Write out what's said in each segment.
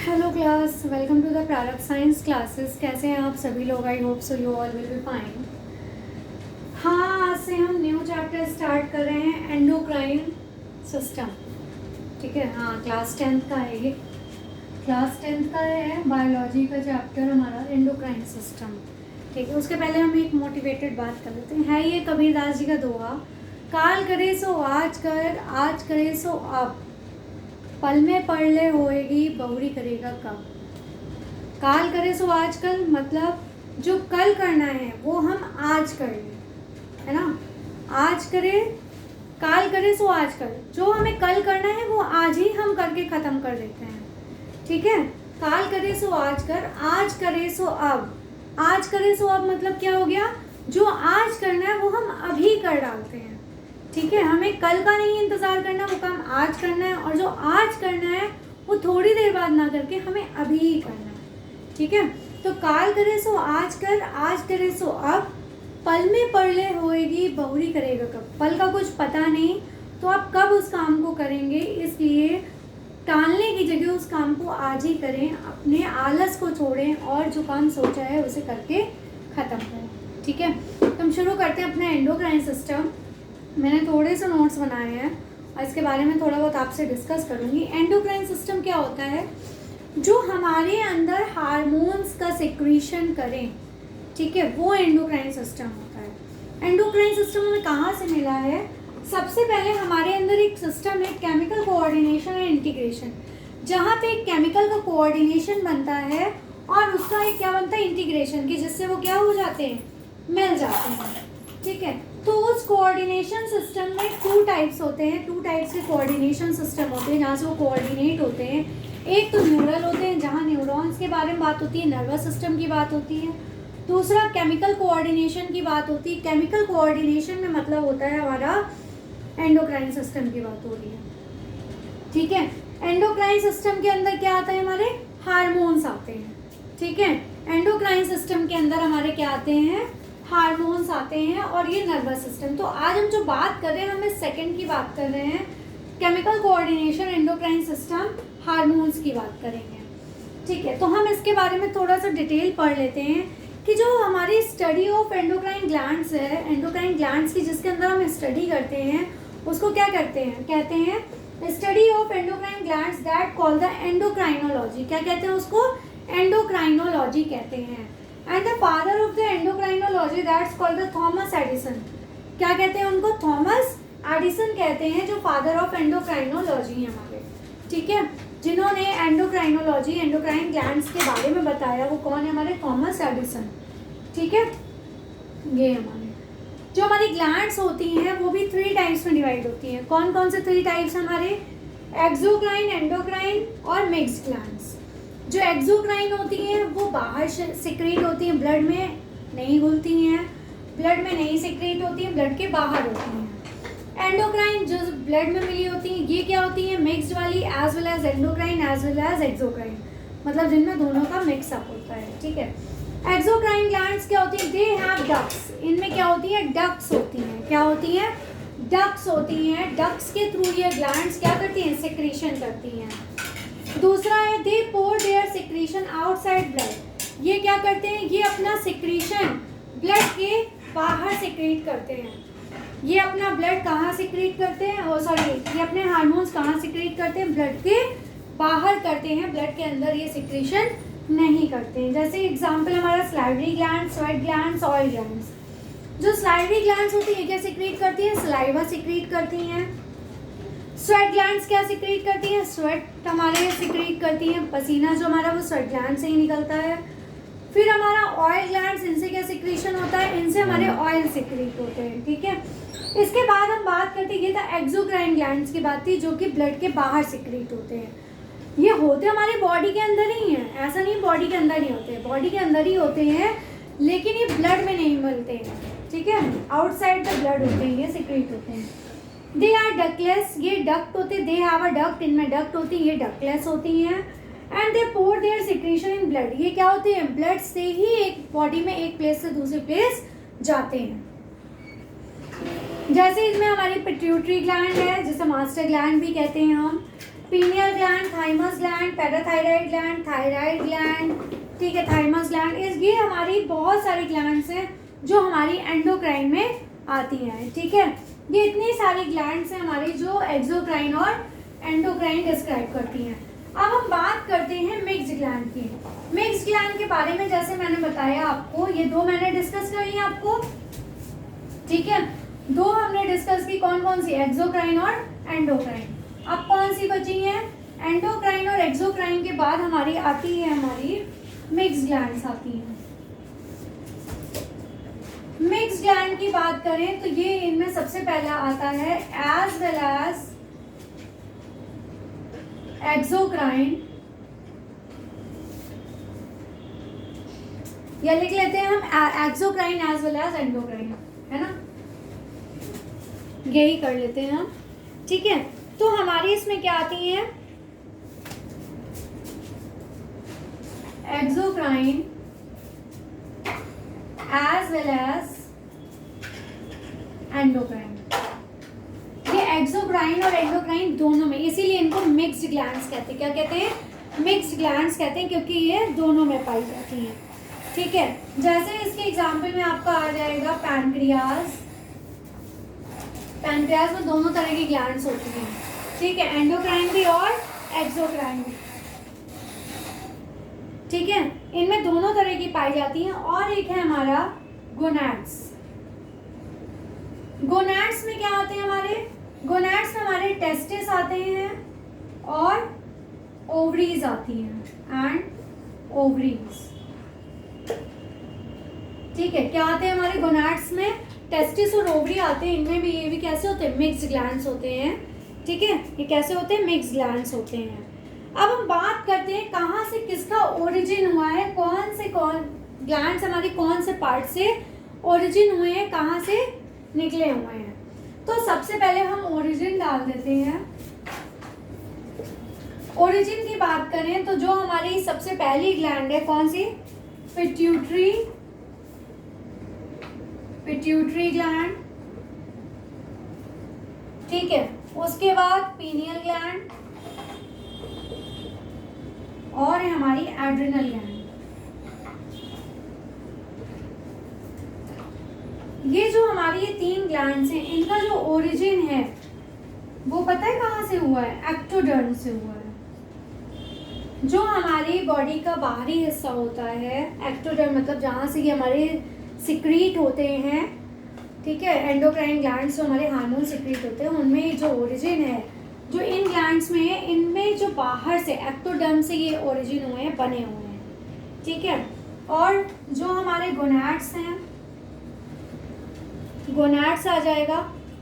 Hello class, welcome to the Prarambh science classes. कैसे हैं आप सभी लोग? I hope so you all will be fine. हाँ, आज से हम न्यू चैप्टर स्टार्ट कर रहे हैं, एंडोक्राइन सिस्टम। ठीक है, हाँ, क्लास 10th का है ये। क्लास 10th का है बायोलॉजी का चैप्टर हमारा, एंडोक्राइन सिस्टम। ठीक है, उसके पहले हम एक मोटिवेटेड बात कर लेते हैं। है ये कबीरदास जी का दोहा, काल करे सो आज कर, आज करे सो अब, पल में पढ़ ले होएगी बहुरी करेगा कब। काल करे सो आजकल, मतलब जो कल करना है वो हम आज कर लें, है ना। आज करे, काल करे सो आजकल, जो हमें कल करना है वो आज ही हम करके ख़त्म कर देते हैं। ठीक है, काल करे सो आज कर, आज करे सो अब। आज करे सो अब मतलब क्या हो गया? जो आज करना है वो हम अभी कर डालते हैं। ठीक है, हमें कल का नहीं इंतज़ार करना, वो काम आज करना है, और जो आज करना है वो थोड़ी देर बाद ना करके हमें अभी ही करना है। ठीक है, तो काल करे सो आज कर, आज करे सो अब, पल में पढ़ ले होएगी बहुरी करेगा कब। पल का कुछ पता नहीं, तो आप कब उस काम को करेंगे, इसलिए टालने की जगह उस काम को आज ही करें। अपने आलस को छोड़ें और जो काम सोचा है उसे करके ख़त्म करें। ठीक है, तो हम शुरू करते हैं अपना एंडोक्राइन सिस्टम। मैंने थोड़े से नोट्स बनाए हैं और इसके बारे में थोड़ा बहुत आपसे डिस्कस करूँगी। एंडोक्राइन सिस्टम क्या होता है? जो हमारे अंदर हार्मोन्स का सिक्रीशन करें, ठीक है, वो एंडोक्राइन सिस्टम होता है। एंडोक्राइन सिस्टम हमें कहाँ से मिला है? सबसे पहले हमारे अंदर एक सिस्टम है, केमिकल कोऑर्डिनेशन एंड इंटीग्रेशन, जहाँ पे एक केमिकल का कोऑर्डिनेशन बनता है और उसका एक क्या बनता है, इंटीग्रेशन, की जिससे वो क्या हो जाते हैं, मिल जाते हैं। ठीक है, तो उस कोऑर्डिनेशन सिस्टम में टू टाइप्स होते हैं, टू टाइप्स के कोऑर्डिनेशन सिस्टम होते हैं जहाँ से वो कोऑर्डिनेट होते हैं। एक तो न्यूरल होते हैं जहाँ न्यूरॉन्स के बारे में बात होती है, नर्वस सिस्टम की बात होती है। दूसरा केमिकल कोऑर्डिनेशन की बात होती है। केमिकल कोऑर्डिनेशन में मतलब होता है हमारा एंडोक्राइन सिस्टम की बात हो रही है। ठीक है, एंडोक्राइन सिस्टम के अंदर क्या आता है, हमारे हार्मोन्स आते हैं। ठीक है, एंडोक्राइन सिस्टम के अंदर हमारे क्या आते हैं, हार्मोन्स आते हैं, और ये नर्वस सिस्टम। तो आज हम जो बात कर रहे हैं, हम इस सेकंड की बात कर रहे हैं, chemical coordination, endocrine system, hormones की बात करेंगे। ठीक है, तो हम इसके बारे में थोड़ा सा डिटेल पढ़ लेते हैं कि जो हमारी स्टडी ऑफ एंडोक्राइन ग्लैंड्स है, एंडोक्राइन ग्लैंड्स की जिसके अंदर हम स्टडी करते हैं, उसको क्या करते हैं, कहते हैं study of endocrine glands that call the endocrinology. क्या कहते हैं उसको? एंडोक्राइनोलॉजी कहते हैं। And the father of the endocrinology that's called the Thomas Edison. क्या कहते हैं उनको? थॉमस एडिसन कहते हैं, जो फादर ऑफ एंडोक्राइनोलॉजी हैं हमारे। ठीक है, जिन्होंने एंडोक्राइनोलॉजी, एंडोक्राइन ग्लैंड्स के बारे में बताया, वो कौन है? हमारे थॉमस एडिसन। ठीक है, ये हमारे जो हमारी ग्लैंड्स होती हैं वो भी 3 टाइप्स में डिवाइड होती हैं। कौन कौन से 3 टाइप्स हमारे? एक्सोक्राइन, एंडोक्राइन और मिक्स्ड ग्लैंड्स। जो एक्सोक्राइन होती हैं वो बाहर सिक्रीट होती हैं, ब्लड में नहीं घुलती हैं, ब्लड में नहीं सिक्रीट होती हैं, ब्लड के बाहर होती हैं। एंडोक्राइन जो ब्लड में मिली होती हैं, ये क्या होती हैं? मिक्स्ड वाली, as well as endocrine as well as exocrine, मतलब जिनमें दोनों का मिक्सअप होता है। ठीक है, एक्सोक्राइन ग्लैंड्स क्या होती हैं? They have ducts. इनमें क्या होती है? डक्ट्स होती हैं। क्या होती हैं? डक्ट्स होती हैं। डक्ट्स के थ्रू ये ग्लैंड्स क्या करती हैं? सिक्रीशन करती हैं। दूसरा है दे pour their secretion outside blood. ये क्या करते हैं? ये अपना सिक्रीशन ब्लड के बाहर सिक्रीट करते हैं। ये अपना ब्लड कहाँ सिक्रीट करते हैं? ये अपने हार्मोन्स कहाँ सिक्रीट करते हैं? ब्लड के बाहर करते हैं, ब्लड के अंदर ये सिक्रीशन नहीं करते हैं। जैसे एग्जाम्पल हमारा salivary gland, sweat glands, oil glands. जो सलाइवरी ग्लैंड्स होती है क्या सिक्रीट करती हैं? सलाइवा सिक्रीट करती हैं। स्वेट ग्लैंड्स क्या सिक्रीट करती हैं? स्वेट हमारे सिक्रीट करती हैं। पसीना जो हमारा वो स्वेट ग्लैंड से ही निकलता है। फिर हमारा ऑयल ग्लैंड्स, इनसे क्या सिक्रीशन होता है? इनसे हमारे ऑयल सिक्रीट होते हैं। ठीक है, इसके बाद हम बात करते हैं, ये था एक्सोक्राइन ग्लैंड्स की बात थी, जो कि ब्लड के बाहर सिक्रीट होते हैं। ये होते हमारी बॉडी के अंदर ही हैं, ऐसा नहीं बॉडी के अंदर नहीं होते, बॉडी के अंदर ही होते हैं, लेकिन ये ब्लड में नहीं मिलते हैं। ठीक है, आउटसाइड द ब्लड होते हैं, ये सिक्रीट होते हैं। दे आर डक्टलेस, ये डक्ट होते, दे हैव अ डक्ट, इनमें डक्ट होती है, ये डक्टलेस होती हैं। And they pour their secretion in blood, ये क्या होते हैं? ब्लड से ही एक बॉडी में एक प्लेस से दूसरे प्लेस जाते हैं। जैसे इसमें हमारी पिट्यूटरी ग्लैंड है, जिसे मास्टर ग्लैंड भी कहते हैं हम। Pineal gland, thymus gland, parathyroid gland, thyroid gland, ठीक है, थाइमस ग्लैंड, ये हमारी बहुत सारी ग्लैंड्स हैं जो हमारी एंडोक्राइन में आती हैं, ठीक है। ये इतनी सारी ग्लैंड्स हैं हमारी जो एक्सोक्राइन और एंडोक्राइन डिस्क्राइब करती हैं। अब हम बात करते हैं मिक्स्ड ग्लैंड की। मिक्स्ड ग्लैंड के बारे में जैसे मैंने बताया आपको, ये दो मैंने डिस्कस करी है आपको, ठीक है। दो हमने डिस्कस की, कौन कौन सी, एक्सोक्राइन और एंडोक्राइन। अब कौन सी बची है, एंडोक्राइन और एक्सोक्राइन के बाद हमारी आती है हमारी मिक्स्ड ग्लैंड्स आती हैं। मिक्स्ड ग्लैंड की बात करें तो ये इनमें सबसे पहला आता है एज वेल एज एक्सोक्राइन, या लिख लेते हैं हम exocrine as well as endocrine, है ना, यही कर लेते हैं हम, ठीक है। तो हमारी इसमें क्या आती है, exocrine as well as endocrine. ये एक्सोक्राइन और एंडोक्राइन दोनों में, इसीलिए इनको मिक्स्ड ग्लैंड्स कहते हैं। क्या कहते हैं, मिक्स्ड ग्लैंड्स कहते हैं, क्योंकि ये दोनों में पाई जाती हैं, ठीक है। जैसे इसके एग्जाम्पल में आपका आ जाएगा पैनक्रियाज। पैनक्रियाज में दोनों तरह की ग्लैंड्स होती हैं, ठीक है, एंडोक्राइन भी और एक्सोक्राइन भी, ठीक है, इनमें दोनों तरह की पाई जाती हैं। और एक है हमारा गोनैड्स। गोनैड्स में क्या आते हैं हमारे, गोनैड्स में हमारे टेस्टिस आते हैं और ओवरीज आती हैं, एंड ओवरीज, ठीक है। क्या आते हैं हमारे गोनैड्स में, टेस्टिस और ओवरी आते हैं। इनमें भी, ये भी कैसे होते हैं, मिक्स्ड ग्लैंड्स होते हैं, ठीक है। ये कैसे होते हैं, मिक्स्ड ग्लैंड्स होते हैं। अब हम बात करते हैं कहाँ से किसका ओरिजिन हुआ है, कौन ग्लैंड्स हमारी कौन से पार्ट से ओरिजिन हुए हैं, कहाँ से निकले हुए हैं। तो सबसे पहले हम ओरिजिन डाल देते हैं। ओरिजिन की बात करें तो जो हमारी सबसे पहली ग्लैंड है, कौन सी, पिट्यूटरी ग्लैंड, ठीक है। उसके बाद पीनियल ग्लैंड और है हमारी एड्रिनल ग्लैंड। ये जो हमारी ये तीन ग्लैंड्स हैं, इनका जो ओरिजिन है वो पता है कहाँ से हुआ है, एक्टोडर्म से हुआ है। जो हमारी बॉडी का बाहरी हिस्सा होता है, एक्टोडर्म मतलब जहाँ से ये हमारे सिक्रीट होते हैं, ठीक है, एंडोक्राइन ग्लैंड्स जो हमारे हार्मोन सिक्रीट होते हैं, उनमें जो ओरिजिन है, जो इन ग्लैंड्स में है, इनमें जो बाहर से एक्टोडर्म से ये ओरिजिन हुए हैं, बने हुए हैं, ठीक है। और जो हमारे गोनैड्स हैं, गोनैड्स आ जाएगा।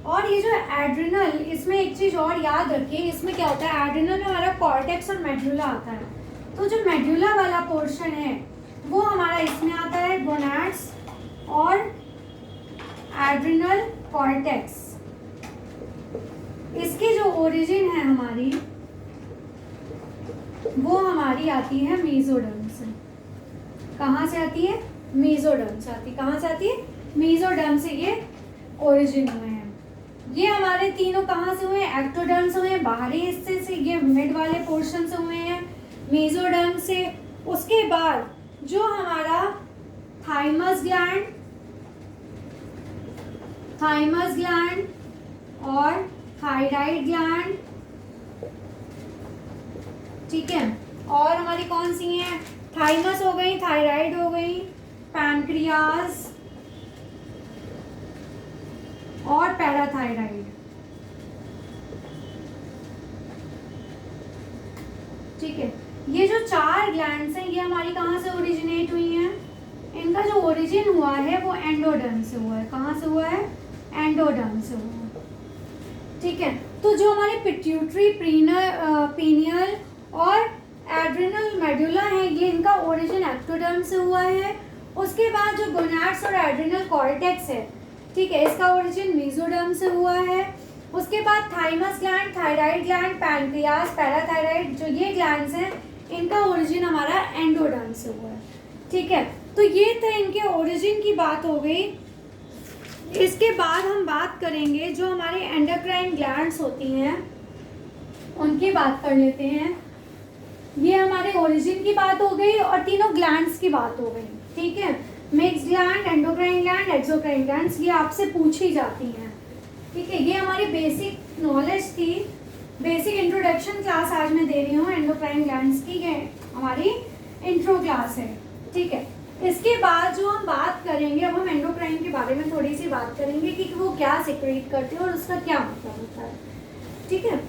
और ये जो एड्रिनल, इसमें एक चीज़ और याद रखिए, इसमें क्या होता है, एड्रिनल में हमारा कॉर्टेक्स और मेडुला आता है। तो जो मेडुला वाला पोर्शन है वो हमारा इसमें आता है, गोनैड्स और एड्रिनल कॉर्टेक्स। इसकी जो ओरिजिन है हमारी, वो हमारी आती है मेसोडर्म से। कहाँ से आती है, मेसोडर्म से आती है। कहाँ से आती है, मेसोडर्म से ये ओरिजिन हुए हैं। ये हमारे तीनों कहाँ से हुए हैं, एक्टोडर्म से हुए हैं, बाहरी हिस्से से, ये मिड वाले पोर्शन से हुए हैं, मेसोडर्म से। उसके बाद जो हमारा थाइमस ग्लैंड और थायराइड ग्लैंड, ठीक है। और हमारी कौन सी हैं, थाइमस हो गई, थायराइड हो गई, पैनक्रियाज और पैराथायराइड, ठीक है। ये जो चार ग्लैंड्स हैं, ये हमारी कहाँ से ओरिजिनेट हुई हैं, इनका जो ओरिजिन हुआ है वो एंडोडर्म से हुआ है। कहाँ से हुआ है, एंडोडर्म से हुआ है, ठीक है। तो जो हमारे पिट्यूटरी, पीनियल और एड्रिनल मेडुला है, ये इनका ओरिजिन एक्टोडर्म से हुआ है। उसके बाद जो गोनैड्स और एड्रिनल कॉर्टेक्स है, ठीक है, इसका ओरिजिन मेसोडर्म से हुआ है। उसके बाद thymus gland, thyroid gland, pancreas, parathyroid, जो ये ग्लैंड्स हैं, इनका ओरिजिन हमारा एंडोडर्म से हुआ है, ठीक है। तो ये तो इनके ओरिजिन की बात हो गई। इसके बाद हम बात करेंगे जो हमारे एंडोक्राइन ग्लैंड्स होती हैं, उनकी बात कर लेते हैं। ये हमारे ओरिजिन की बात हो गई और तीनों ग्लैंड्स की बात हो गई, ठीक है। Mixed gland, endocrine gland, exocrine glands, ये आपसे पूछी जाती हैं, ठीक है। ये हमारी बेसिक नॉलेज थी, बेसिक इंट्रोडक्शन क्लास आज मैं दे रही हूँ एंडोक्राइन ग्लैंड्स की, ये हमारी इंट्रो क्लास है, ठीक है। इसके बाद जो हम बात करेंगे, अब हम एंडोक्राइन के बारे में थोड़ी सी बात करेंगे कि वो क्या सिक्रेट करते हैं और उसका क्या मतलब होता है, ठीक है।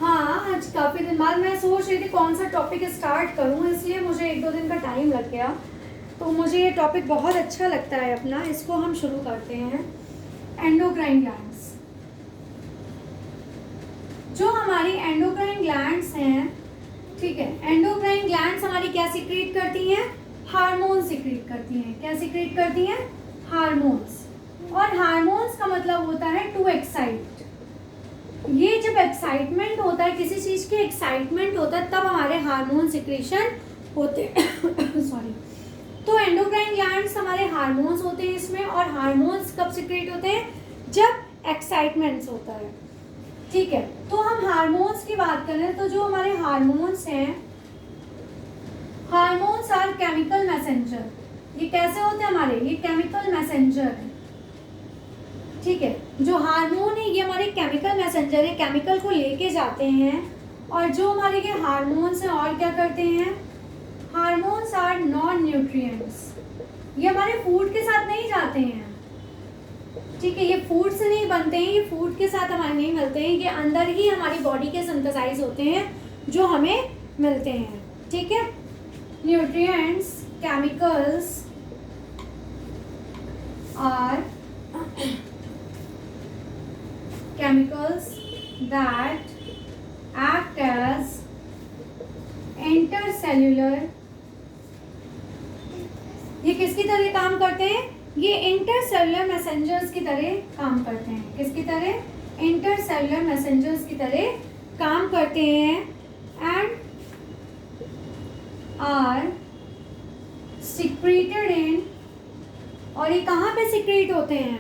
हाँ, आज काफ़ी दिन बाद मैं सोच रही थी कौन सा टॉपिक स्टार्ट करूँ, इसलिए मुझे 1-2 दिन का टाइम लग गया। तो मुझे ये टॉपिक बहुत अच्छा लगता है अपना, इसको हम शुरू करते हैं। एंडोक्राइन ग्लैंड्स, जो हमारी एंडोक्राइन ग्लैंड्स हैं, ठीक है। एंडोक्राइन ग्लैंड्स हमारी क्या सिक्रेट करती हैं? हार्मोन सिक्रेट करती हैं। क्या सिक्रेट करती हैं? हार्मोन्स। और हार्मोन्स का मतलब होता है टू एक्साइट। ये जब एक्साइटमेंट होता है, किसी चीज़ की एक्साइटमेंट होता है, तब हमारे हार्मोन सिक्रेशन होते सॉरी। तो एंडोक्राइन ग्लैंड्स हमारे हार्मोन्स होते हैं इसमें, और हार्मोन्स कब सिक्रेट होते हैं? जब एक्साइटमेंट्स होता है, ठीक है। तो हम हार्मोन्स की बात करें तो जो हमारे हार्मोन्स हैं, हार्मोन्स आर केमिकल मैसेंजर। ये कैसे होते हैं हमारे? ये केमिकल मैसेंजर है, ठीक है। जो हार्मोन है ये हमारे केमिकल मैसेंजर है, केमिकल को लेके जाते हैं। और जो हमारे ये हार्मोन्स हैं और क्या करते हैं? Hormones are non nutrients. ये हमारे फूड के साथ नहीं जाते हैं, ठीक है। ये फूड से नहीं बनते हैं, ये फूड के साथ हमारे नहीं मिलते हैं, ये अंदर ही हमारी बॉडी के सिंथेसाइज होते हैं जो हमें मिलते हैं, ठीक है। Nutrients, chemicals are chemicals that act as intercellular, ये किसकी तरह काम करते हैं? ये इंटरसेलुलर मैसेंजर्स की तरह काम करते हैं। किसकी तरह? इंटरसेलुलर मैसेंजर्स की तरह काम करते हैं। एंड आर सिक्रेटेड इन, और ये कहाँ पे सिक्रेट होते हैं?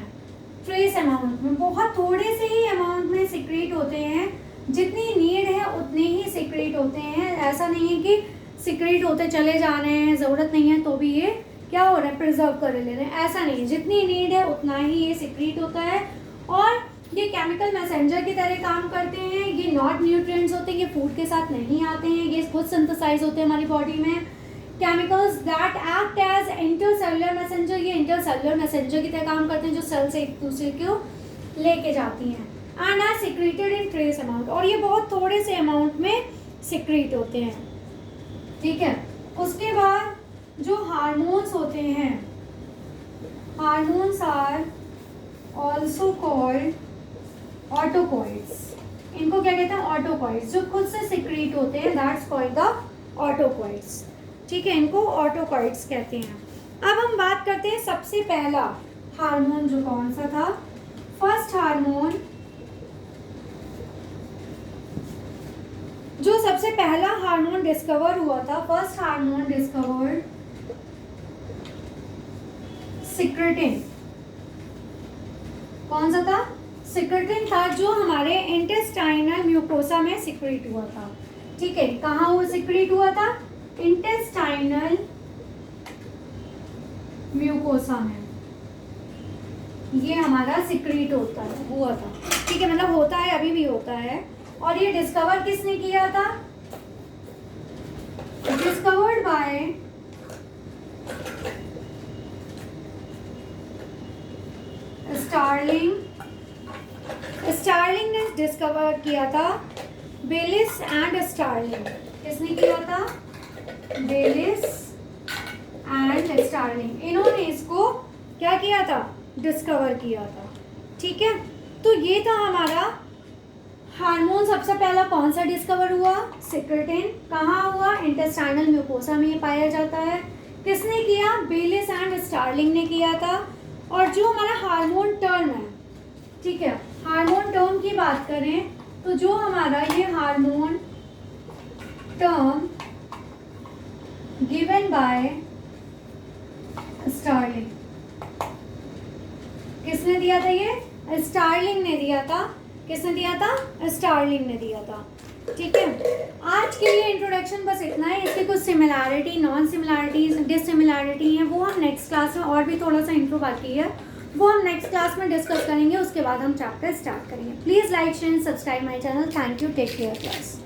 ट्रेस अमाउंट में, बहुत थोड़े से ही अमाउंट में सिक्रेट होते हैं। जितनी नीड है उतने ही सिक्रेट होते हैं। ऐसा नहीं है कि सिक्रेट होते चले जा रहे हैं, ज़रूरत नहीं है तो भी ये क्या हो रहा है? प्रिजर्व कर ले रहे हैं। ऐसा नहीं, जितनी नीड है उतना ही ये सिक्रेट होता है। और ये केमिकल मैसेंजर की तरह काम करते हैं। ये नॉट न्यूट्रिएंट्स होते हैं, ये फूड के साथ नहीं आते हैं, ये खुद सिंथेसाइज होते हैं हमारी बॉडी में। Chemicals that act as intercellular messenger, ये इंटरसेलुलर मैसेंजर की तरह काम करते हैं जो सेल से एक दूसरे को लेके जाती हैं। And are secreted in trace amount, और ये बहुत थोड़े से अमाउंट में सिक्रेट होते हैं, ठीक है। उसके बाद जो हार्मोन्स होते हैं, hormones are also called autocoids. इनको क्या कहते हैं? ऑटोकॉइड्स। जो खुद से सिक्रेट होते हैं, दैट्स कॉल्ड द ऑटोकॉइड्स, ठीक है। इनको ऑटोकॉइड्स कहते हैं। अब हम बात करते हैं सबसे पहला हार्मोन जो कौन सा था? फर्स्ट हार्मोन, जो सबसे पहला हार्मोन डिस्कवर हुआ था, फर्स्ट हार्मोन डिस्कवर्ड, सिक्रेटिन। कौन सा था? सिक्रेटिन था, जो हमारे इंटेस्टाइनल म्यूकोसा में सिक्रेट हुआ था, ठीक है। कहाँ वो सिक्रेट हुआ था? इंटेस्टाइनल म्यूकोसा में ये हमारा सिक्रेट होता है, हुआ था, ठीक है। मतलब होता है, अभी भी होता है। और ये डिस्कवर किसने किया था? Discovered by Starling. स्टार्लिंग ने डिस्कवर किया था, बेलिस एंड स्टार्लिंग। किसने किया था? Bayliss and Starling. इन्होंने इसको क्या किया था? डिस्कवर किया था, ठीक है। तो ये था हमारा हार्मोन। सबसे पहला कौन सा डिस्कवर हुआ? सिक्रेटिन। कहाँ हुआ? इंटेस्टाइनल म्यूकोसा में ये पाया जाता है। किसने किया? बेलिस एंड स्टार्लिंग ने किया था। और जो हमारा हार्मोन टर्म है, ठीक है, हार्मोन टर्म की बात करें तो जो हमारा ये hormone term given by Starling, किसने दिया था? ये स्टार्लिंग ने दिया था। किसने दिया था? स्टारलिंग ने दिया था। ठीक है, आज के लिए इंट्रोडक्शन बस इतना है। इसकी कुछ सिमिलैरिटी, नॉन सिमिलैरिटीज, डिससिमिलैरिटी है, वो हम नेक्स्ट क्लास में, और भी थोड़ा सा इंट्रो बाकी है, वो हम नेक्स्ट क्लास में डिस्कस करेंगे। उसके बाद हम चैप्टर स्टार्ट करेंगे। Please like share and subscribe my channel. Thank you, take care class.